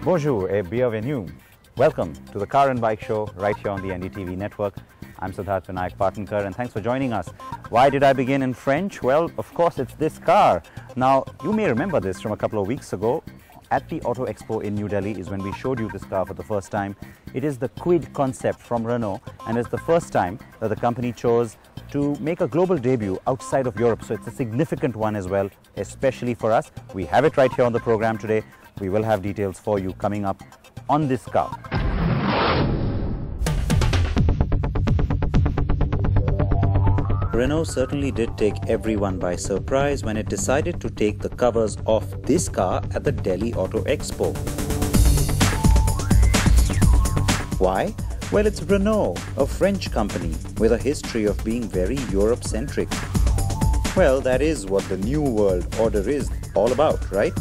Bonjour et bienvenue. Welcome to the Car and Bike Show right here on the NDTV network. I'm Siddharth Vinayak Parthankar and thanks for joining us. Why did I begin in French? Well, of course, it's this car. Now, you may remember this from a couple of weeks ago. At the Auto Expo in New Delhi is when we showed you this car for the first time. It is the Kwid concept from Renault and it's the first time that the company chose to make a global debut outside of Europe. So it's a significant one as well, especially for us. We have it right here on the program today. We will have details for you coming up on this car. Renault certainly did take everyone by surprise when it decided to take the covers off this car at the Delhi Auto Expo. Why? Well, it's Renault, a French company with a history of being very Europe-centric. Well, that is what the New World Order is all about, right?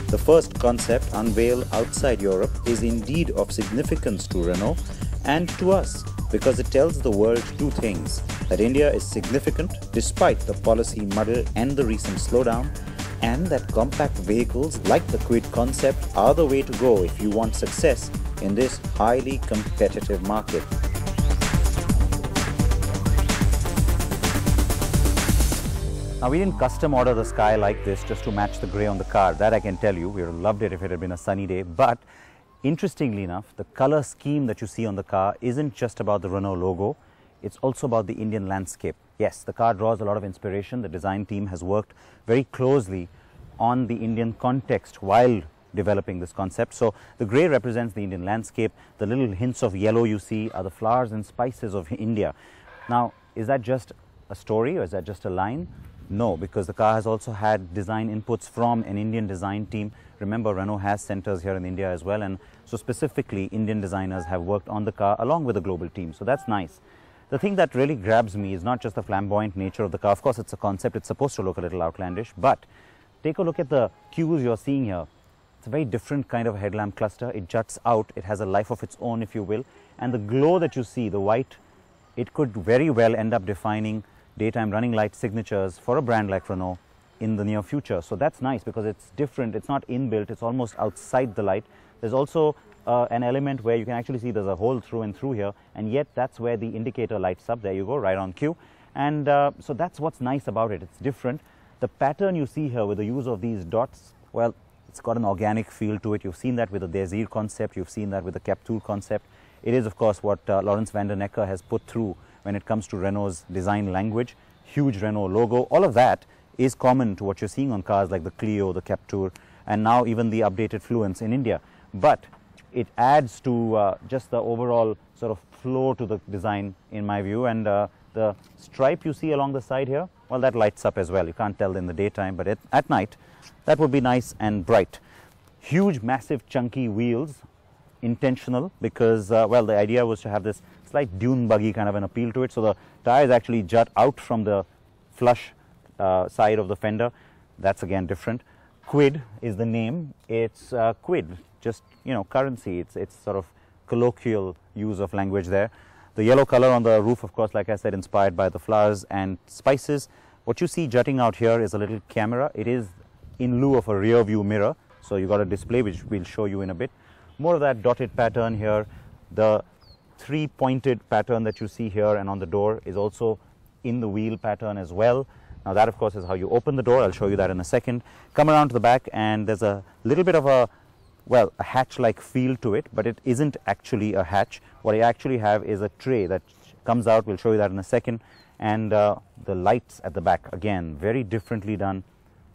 The first concept unveiled outside Europe is indeed of significance to Renault and to us because it tells the world two things: that India is significant despite the policy muddle and the recent slowdown, and that compact vehicles like the Kwid concept are the way to go if you want success in this highly competitive market. Now, we didn't custom order the sky like this just to match the grey on the car. That I can tell you. We would have loved it if it had been a sunny day. But interestingly enough, the color scheme that you see on the car isn't just about the Renault logo. It's also about the Indian landscape. Yes, the car draws a lot of inspiration. The design team has worked very closely on the Indian context while developing this concept. So the grey represents the Indian landscape. The little hints of yellow you see are the flowers and spices of India. Now, is that just a story or is that just a line? No, because the car has also had design inputs from an Indian design team. Remember, Renault has centers here in India as well, and so specifically Indian designers have worked on the car along with the global team. So that's nice. The thing that really grabs me is not just the flamboyant nature of the car. Of course, it's a concept. It's supposed to look a little outlandish, but take a look at the cues you're seeing here. It's a very different kind of headlamp cluster. It juts out. It has a life of its own, if you will. And the glow that you see, the white, it could very well end up defining daytime running light signatures for a brand like Renault in the near future. So that's nice because it's different. It's not inbuilt. It's almost outside the light. There's also an element where you can actually see there's a hole through and through here, and yet that's where the indicator lights up. There you go, right on cue. And so that's what's nice about it. It's different. The pattern you see here with the use of these dots, well, it's got an organic feel to it. You've seen that with the Desir concept. You've seen that with the Captur concept. It is, of course, what Lawrence van der Necker has put through when it comes to Renault's design language. Huge Renault logo. All of that is common to what you're seeing on cars like the Clio, the Captur, and now even the updated Fluence in India. But it adds to just the overall sort of flow to the design, in my view. And the stripe you see along the side here, well, that lights up as well. You can't tell in the daytime, but at night, that would be nice and bright. Huge, massive, chunky wheels, intentional, because, well, the idea was to have this slight dune buggy kind of an appeal to it. So the tires actually jut out from the flush side of the fender. That's again different. Kwid is the name. It's Kwid, just, you know, currency. It's sort of colloquial use of language there. The yellow color on the roof, of course, like I said, inspired by the flowers and spices. What you see jutting out here is a little camera. It is in lieu of a rear view mirror. So you got a display, which we'll show you in a bit. More of that dotted pattern here. The three-pointed pattern that you see here and on the door is also in the wheel pattern as well. Now that, of course, is how you open the door. I'll show you that in a second. Come around to the back and there's a little bit of a, well, a hatch-like feel to it, but it isn't actually a hatch. What I actually have is a tray that comes out. We'll show you that in a second. And the lights at the back, again, very differently done.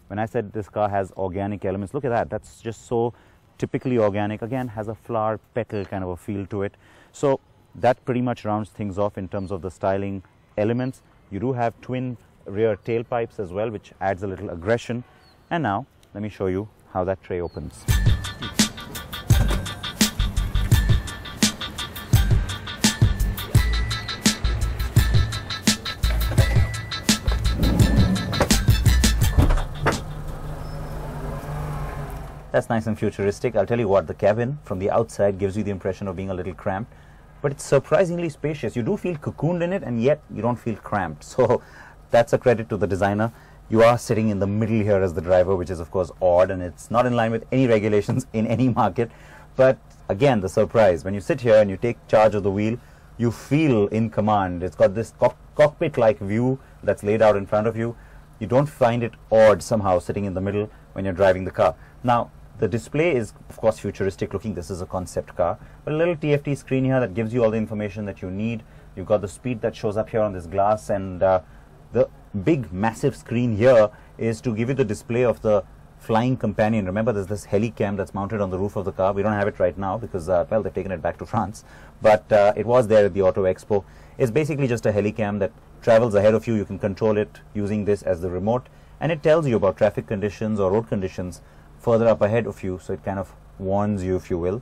When I said this car has organic elements, look at that. That's just so typically organic. Again, has a flower petal kind of a feel to it. So that pretty much rounds things off in terms of the styling elements. You do have twin rear tailpipes as well, which adds a little aggression. And now, let me show you how that tray opens. That's nice and futuristic. I'll tell you what, the cabin from the outside gives you the impression of being a little cramped, but it's surprisingly spacious. You do feel cocooned in it, and yet you don't feel cramped. So that's a credit to the designer. You are sitting in the middle here as the driver, which is of course odd, and it's not in line with any regulations in any market. But again, the surprise, when you sit here and you take charge of the wheel, you feel in command. It's got this cockpit-like view that's laid out in front of you. You don't find it odd somehow sitting in the middle when you're driving the car. Now, the display is, of course, futuristic looking. This is a concept car. But a little TFT screen here that gives you all the information that you need. You've got the speed that shows up here on this glass, and the big, massive screen here is to give you the display of the flying companion. Remember, there's this helicam that's mounted on the roof of the car. We don't have it right now because, well, they've taken it back to France. But it was there at the Auto Expo. It's basically just a helicam that travels ahead of you. You can control it using this as the remote. And it tells you about traffic conditions or road conditions further up ahead of you, so it kind of warns you, if you will.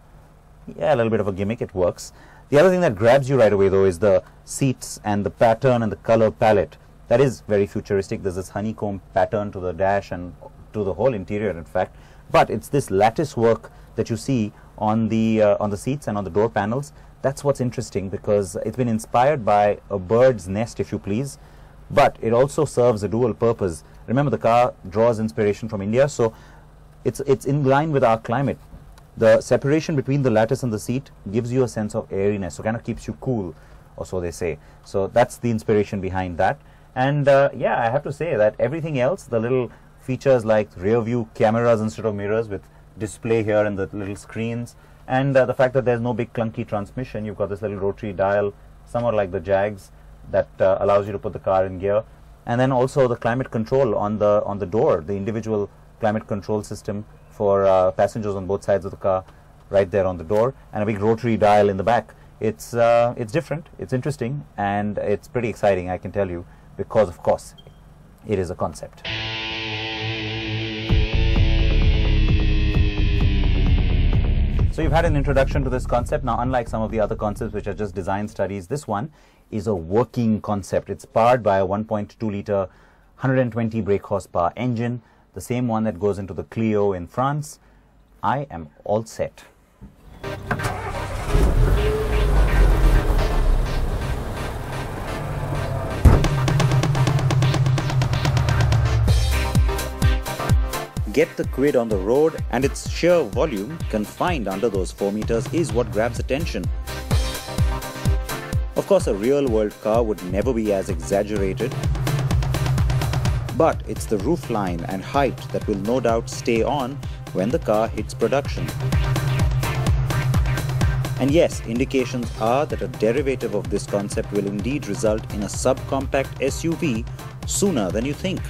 Yeah, a little bit of a gimmick, it works. The other thing that grabs you right away, though, is the seats and the pattern and the color palette. That is very futuristic. There's this honeycomb pattern to the dash and to the whole interior, in fact. But it's this lattice work that you see on the seats and on the door panels. That's what's interesting, because it's been inspired by a bird's nest, if you please, but it also serves a dual purpose. Remember, the car draws inspiration from India, so it's in line with our climate. The separation between the lattice and the seat gives you a sense of airiness, so kind of keeps you cool, or so they say. So that's the inspiration behind that. And yeah, I have to say that everything else, the little features like rear view cameras instead of mirrors with display here and the little screens, and the fact that there's no big clunky transmission. You've got this little rotary dial, somewhat like the Jags, that allows you to put the car in gear. And then also the climate control on the door, the individual climate control system for passengers on both sides of the car, right there on the door, and a big rotary dial in the back. It's different, it's interesting, and it's pretty exciting, I can tell you, because of course it is a concept. So you've had an introduction to this concept. Now, unlike some of the other concepts which are just design studies, this one is a working concept. It's powered by a 1.2 litre 120 brake horsepower engine, the same one that goes into the Clio in France. I am all set. Get the Kwid on the road, and its sheer volume, confined under those 4 meters, is what grabs attention. Of course, a real-world car would never be as exaggerated, but it's the roofline and height that will no doubt stay on when the car hits production. And yes, indications are that a derivative of this concept will indeed result in a subcompact SUV sooner than you think.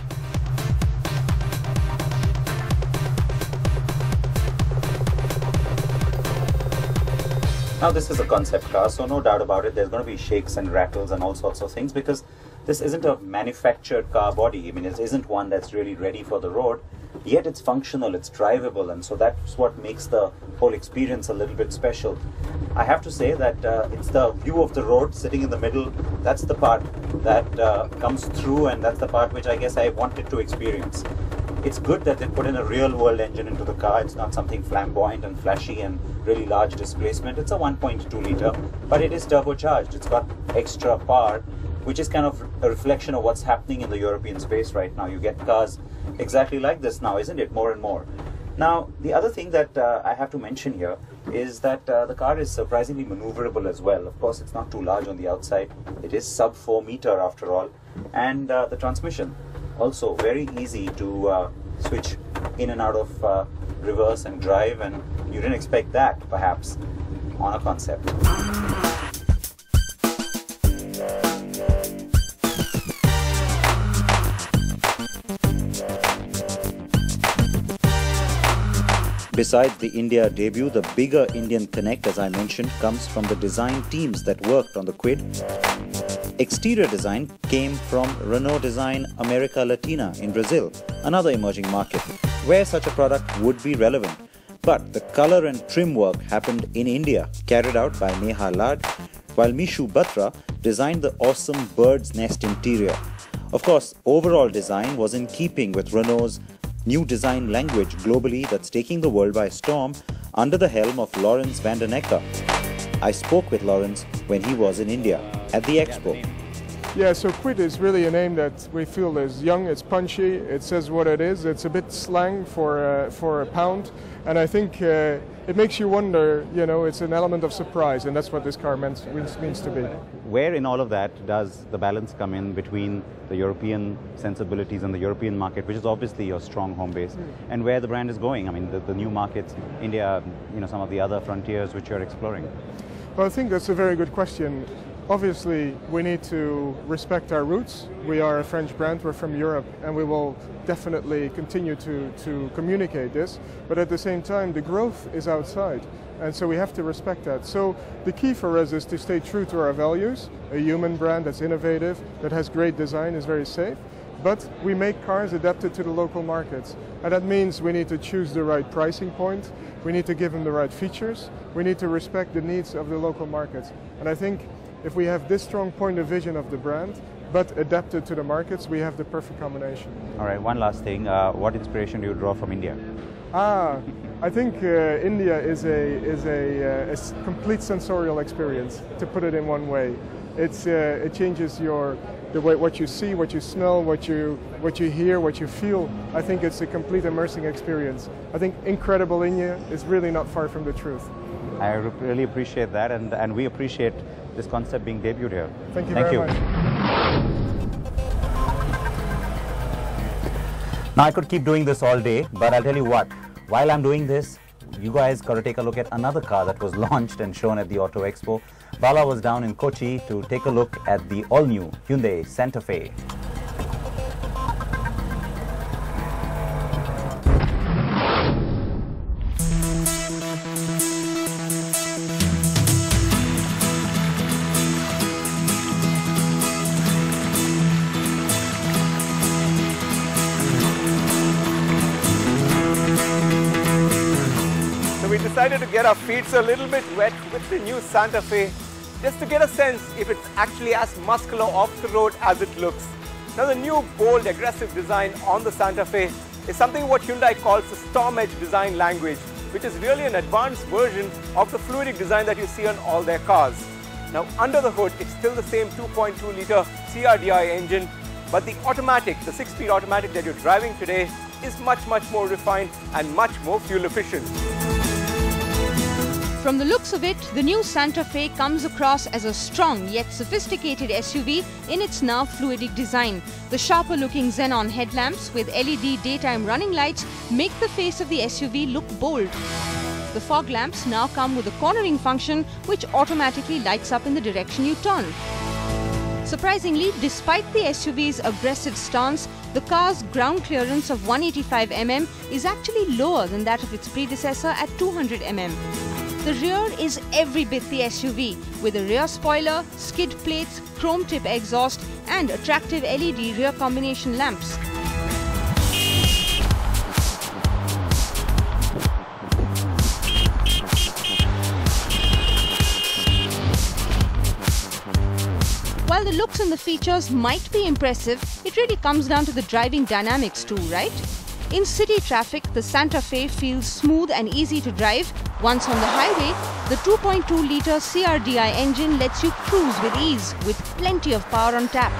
Now, this is a concept car, so no doubt about it, there's going to be shakes and rattles and all sorts of things, because this isn't a manufactured car body. I mean, it isn't one that's really ready for the road, yet it's functional, it's drivable, and so that's what makes the whole experience a little bit special. I have to say that it's the view of the road sitting in the middle. That's the part that comes through, and that's the part which I guess I wanted to experience. It's good that they put in a real-world engine into the car. It's not something flamboyant and flashy and really large displacement. It's a 1.2 litre, but it is turbocharged. It's got extra power, which is kind of a reflection of what's happening in the European space right now. You get cars exactly like this now, isn't it? More and more. Now, the other thing that I have to mention here is that the car is surprisingly maneuverable as well. Of course, it's not too large on the outside. It is sub 4 meter after all. And the transmission, also very easy to switch in and out of reverse and drive, and you didn't expect that perhaps on a concept. Besides the India debut, the bigger Indian connect, as I mentioned, comes from the design teams that worked on the Kwid. exterior design came from Renault Design America Latina in Brazil, another emerging market, where such a product would be relevant. But the color and trim work happened in India, carried out by Neha Lad, while Mishu Batra designed the awesome bird's nest interior. Of course, overall design was in keeping with Renault's new design language globally that's taking the world by storm under the helm of Lawrence van der Necker. I spoke with Lawrence when he was in India at the Expo. Yeah, so Kwid is really a name that we feel is young, it's punchy, it says what it is, it's a bit slang for a pound, and I think it makes you wonder, you know, it's an element of surprise, and that's what this car means to be. Where in all of that does the balance come in between the European sensibilities and the European market, which is obviously your strong home base, and where the brand is going? I mean, the new markets, India, you know, some of the other frontiers which you're exploring. Well, I think that's a very good question. Obviously, we need to respect our roots. We are a French brand, we're from Europe, and we will definitely continue to communicate this. But at the same time, the growth is outside, and so we have to respect that. So the key for us is to stay true to our values. A human brand that's innovative, that has great design, is very safe. But we make cars adapted to the local markets. And that means we need to choose the right pricing point, we need to give them the right features, we need to respect the needs of the local markets. And I think if we have this strong point of vision of the brand, but adapted to the markets, we have the perfect combination. All right, one last thing. What inspiration do you draw from India? I think India is a complete sensorial experience, to put it in one way. It changes the way what you see, what you smell, what you hear, what you feel. I think it's a complete immersing experience. I think incredible India is really not far from the truth. I really appreciate that, and we appreciate this concept being debuted here. Thank you very much. Now I could keep doing this all day, but I'll tell you what, while I'm doing this, you guys got to take a look at another car that was launched and shown at the Auto Expo. Bala was down in Kochi to take a look at the all-new Hyundai Santa Fe. We decided to get our feet a little bit wet with the new Santa Fe, just to get a sense if it's actually as muscular off the road as it looks. Now the new bold, aggressive design on the Santa Fe is something what Hyundai calls the Storm Edge design language, which is really an advanced version of the fluidic design that you see on all their cars. Now under the hood, it's still the same 2.2-litre CRDI engine, but the automatic, the 6-speed automatic that you're driving today is much more refined and much more fuel efficient. From the looks of it, the new Santa Fe comes across as a strong yet sophisticated SUV in its now fluidic design. The sharper-looking xenon headlamps with LED daytime running lights make the face of the SUV look bold. The fog lamps now come with a cornering function which automatically lights up in the direction you turn. Surprisingly, despite the SUV's aggressive stance, the car's ground clearance of 185 mm is actually lower than that of its predecessor at 200 mm. The rear is every bit the SUV, with a rear spoiler, skid plates, chrome tip exhaust and attractive LED rear combination lamps. While the looks and the features might be impressive, it really comes down to the driving dynamics too, right? In city traffic, the Santa Fe feels smooth and easy to drive. Once on the highway, the 2.2-litre CRDI engine lets you cruise with ease, with plenty of power on tap.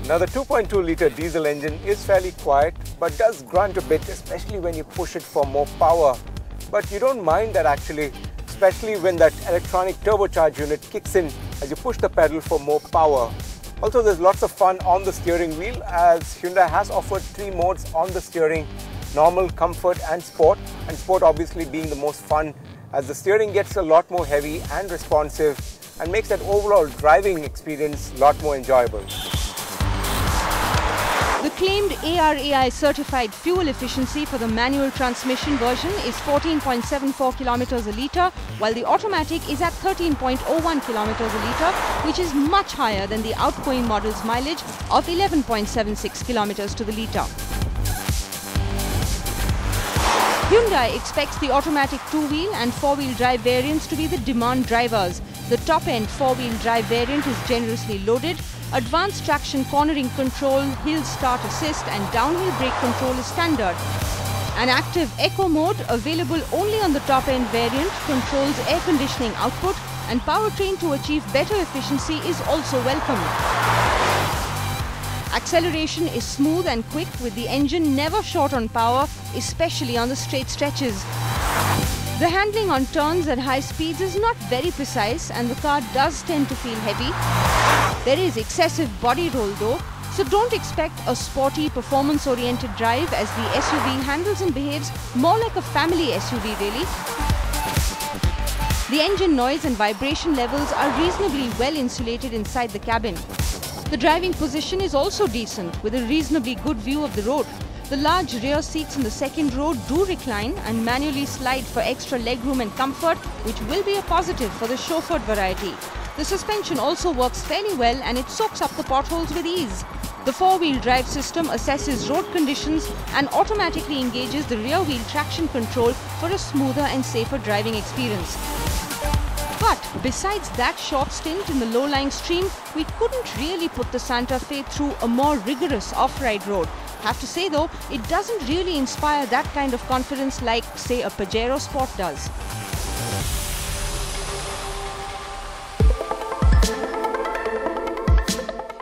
Now the 2.2-litre diesel engine is fairly quiet, but does grunt a bit, especially when you push it for more power. But you don't mind that actually, especially when that electronic turbocharge unit kicks in as you push the pedal for more power. Also, there's lots of fun on the steering wheel, as Hyundai has offered 3 modes on the steering: normal, comfort and sport. And sport obviously being the most fun, as the steering gets a lot more heavy and responsive and makes that overall driving experience a lot more enjoyable. The claimed ARAI certified fuel efficiency for the manual transmission version is 14.74 kilometers a litre, while the automatic is at 13.01 kilometers a litre, which is much higher than the outgoing model's mileage of 11.76 kilometers to the litre. Hyundai expects the automatic two-wheel and four-wheel drive variants to be the demand drivers. The top-end four-wheel drive variant is generously loaded. Advanced traction cornering control, hill start assist and downhill brake control is standard. An active eco mode available only on the top-end variant controls air conditioning output, and powertrain to achieve better efficiency is also welcome. Acceleration is smooth and quick, with the engine never short on power, especially on the straight stretches. The handling on turns at high speeds is not very precise and the car does tend to feel heavy. There is excessive body roll though, so don't expect a sporty, performance-oriented drive, as the SUV handles and behaves more like a family SUV really. The engine noise and vibration levels are reasonably well insulated inside the cabin. The driving position is also decent, with a reasonably good view of the road. The large rear seats in the second row do recline and manually slide for extra legroom and comfort, which will be a positive for the chauffeured variety. The suspension also works fairly well and it soaks up the potholes with ease. The four-wheel drive system assesses road conditions and automatically engages the rear-wheel traction control for a smoother and safer driving experience. But besides that short stint in the low-lying stream, we couldn't really put the Santa Fe through a more rigorous off-ride road. Have to say though, it doesn't really inspire that kind of confidence like, say, a Pajero Sport does.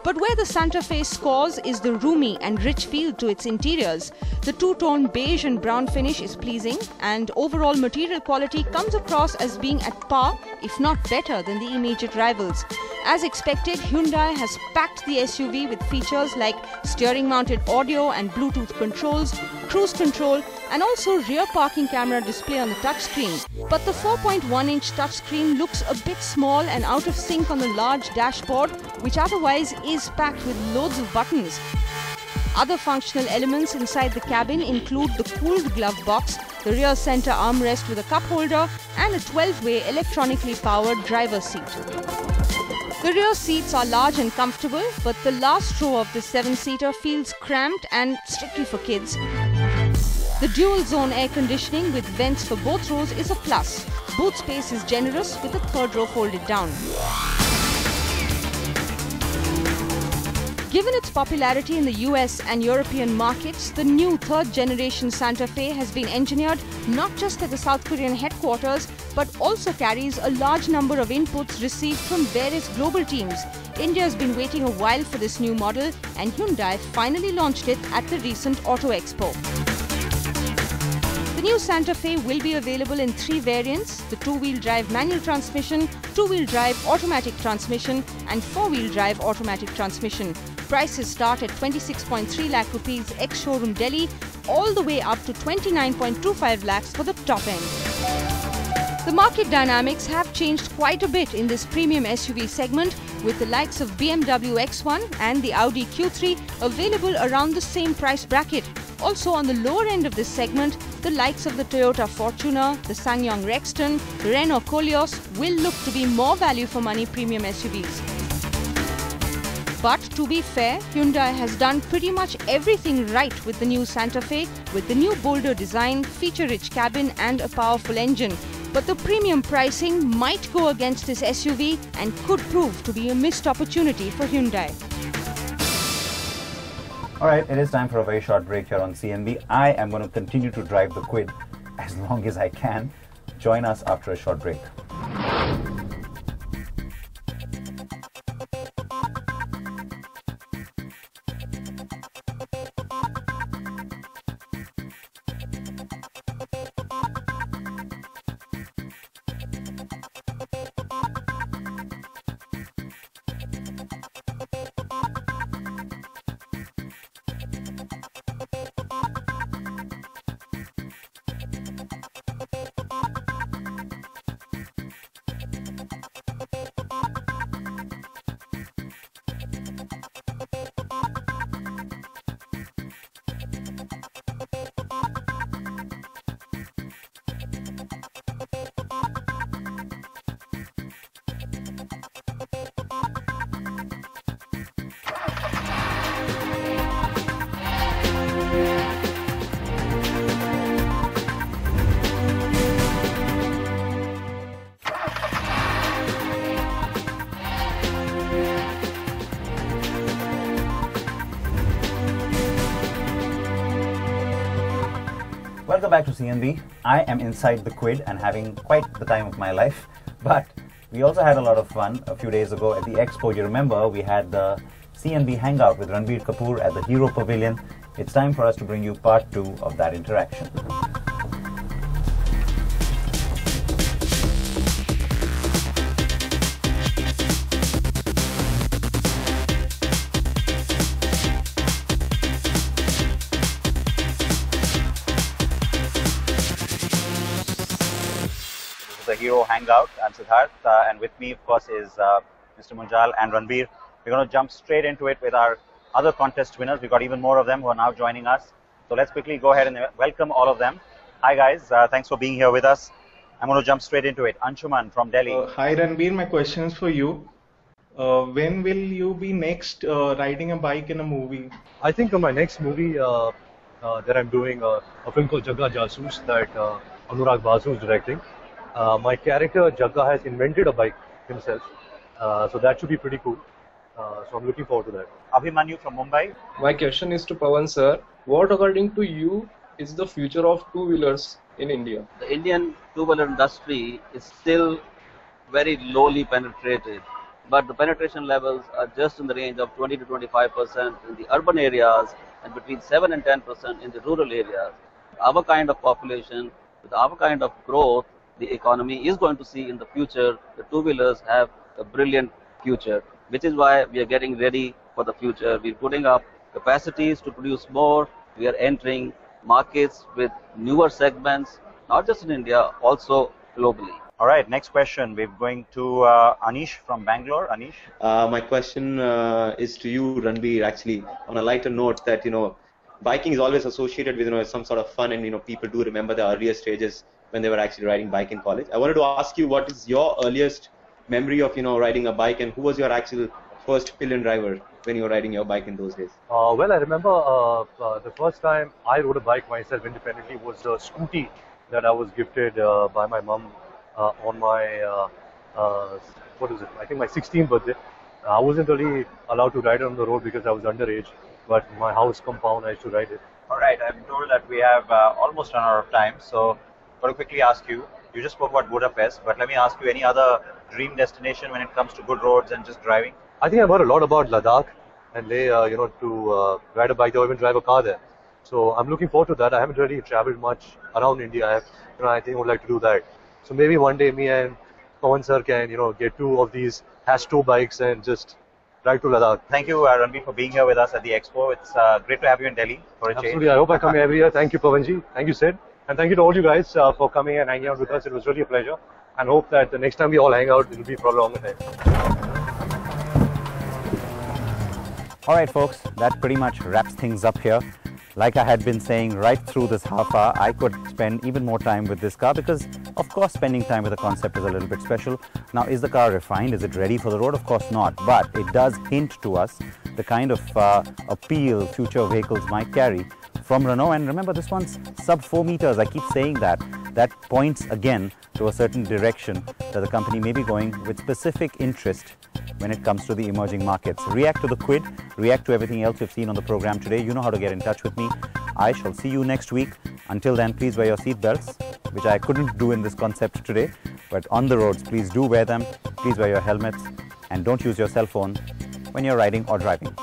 But where the Santa Fe scores is the roomy and rich feel to its interiors. The two-tone beige and brown finish is pleasing, and overall material quality comes across as being at par, if not better, than the immediate rivals. As expected, Hyundai has packed the SUV with features like steering-mounted audio and Bluetooth controls, cruise control, and also rear parking camera display on the touchscreen. But the 4.1-inch touchscreen looks a bit small and out of sync on the large dashboard, which otherwise is packed with loads of buttons. Other functional elements inside the cabin include the cooled glove box, the rear center armrest with a cup holder, and a 12-way electronically powered driver's seat. The rear seats are large and comfortable, but the last row of the 7-seater feels cramped and strictly for kids. The dual-zone air conditioning with vents for both rows is a plus. Boot space is generous with the third row folded down. Given its popularity in the US and European markets, the new third-generation Santa Fe has been engineered not just at the South Korean headquarters, but also carries a large number of inputs received from various global teams. India has been waiting a while for this new model, and Hyundai finally launched it at the recent Auto Expo. The new Santa Fe will be available in 3 variants: the two-wheel drive manual transmission, two-wheel drive automatic transmission, and four-wheel drive automatic transmission. Prices start at 26.3 lakh rupees ex-showroom Delhi, all the way up to 29.25 lakhs for the top end. The market dynamics have changed quite a bit in this premium SUV segment, with the likes of BMW X1 and the Audi Q3 available around the same price bracket. Also on the lower end of this segment, the likes of the Toyota Fortuner, the SsangYong Rexton, the Renault Koleos will look to be more value for money premium SUVs. But to be fair, Hyundai has done pretty much everything right with the new Santa Fe, with the new bolder design, feature-rich cabin and a powerful engine. But the premium pricing might go against this SUV and could prove to be a missed opportunity for Hyundai. Alright, it is time for a very short break here on CNB. I am going to continue to drive the Kwid as long as I can. Join us after a short break. Welcome back to CNB. I am inside the Kwid and having quite the time of my life. But we also had a lot of fun a few days ago at the Expo. You remember we had the CNB Hangout with Ranbir Kapoor at the Hero Pavilion. It's time for us to bring you part 2 of that interaction. The Hero Hangout. I'm Siddharth, and with me, of course, is Mr. Munjal and Ranbir. We're going to jump straight into it with our other contest winners. We've got even more of them who are now joining us. So let's quickly go ahead and welcome all of them. Hi guys, thanks for being here with us. I'm going to jump straight into it. Anshuman from Delhi. Hi Ranbir, my question is for you. When will you be next riding a bike in a movie? I think on my next movie that I'm doing, a film called Jagga Jasoos that Anurag Basu is directing. My character Jagga has invented a bike himself, so that should be pretty cool. So I'm looking forward to that. Abhimanyu from Mumbai. My question is to Pawan sir. What according to you is the future of two-wheelers in India? The Indian two-wheeler industry is still very lowly penetrated, but the penetration levels are just in the range of 20 to 25% in the urban areas and between 7 and 10% in the rural areas. Our kind of population, with our kind of growth, the economy is going to see in the future the two-wheelers have a brilliant future, which is why we are getting ready for the future. We're putting up capacities to produce more. We are entering markets with newer segments, not just in India, also globally. All right, next question. We're going to Anish from Bangalore. Anish. My question is to you, Ranbir, actually, on a lighter note that, biking is always associated with, some sort of fun, and, people do remember the earlier stages when they were actually riding bike in college. I wanted to ask you, what is your earliest memory of, riding a bike, and who was your actual first pillion driver when you were riding your bike in those days? Well, I remember the first time I rode a bike myself independently was a scooty that I was gifted by my mum on my, I think my 16th birthday. I wasn't really allowed to ride on the road because I was underage, but my house compound I used to ride it. All right, I'm told that we have almost run out of time, so I'll quickly ask you. You just spoke about Budapest, but let me ask you, any other dream destination when it comes to good roads and just driving? I think I've heard a lot about Ladakh and Leh, to ride a bike or even drive a car there. So I'm looking forward to that. I haven't really traveled much around India. I think I would like to do that. So maybe one day me and Pawan sir can, get 2 of these Astro bikes and just ride to Ladakh. Thank you, Ranbir, for being here with us at the Expo. It's great to have you in Delhi for a change. Absolutely. I hope I come here every year. Thank you, Pawanji. Thank you, Sid. And thank you to all you guys for coming and hanging out with us. It was really a pleasure. And hope that the next time we all hang out, it will be for a longer time. All right, folks, that pretty much wraps things up here. Like I had been saying right through this half hour, I could spend even more time with this car because, of course, spending time with the concept is a little bit special. Now, is the car refined? Is it ready for the road? Of course not. But it does hint to us the kind of appeal future vehicles might carry from Renault. And remember, this one's sub 4 meters. I keep saying that. That points again to a certain direction that the company may be going with specific interest when it comes to the emerging markets. React to the Kwid, react to everything else you've seen on the program today. You know how to get in touch with me. I shall see you next week. Until then, please wear your seat belts, which I couldn't do in this concept today. But on the roads, please do wear them. Please wear your helmets and don't use your cell phone when you're riding or driving.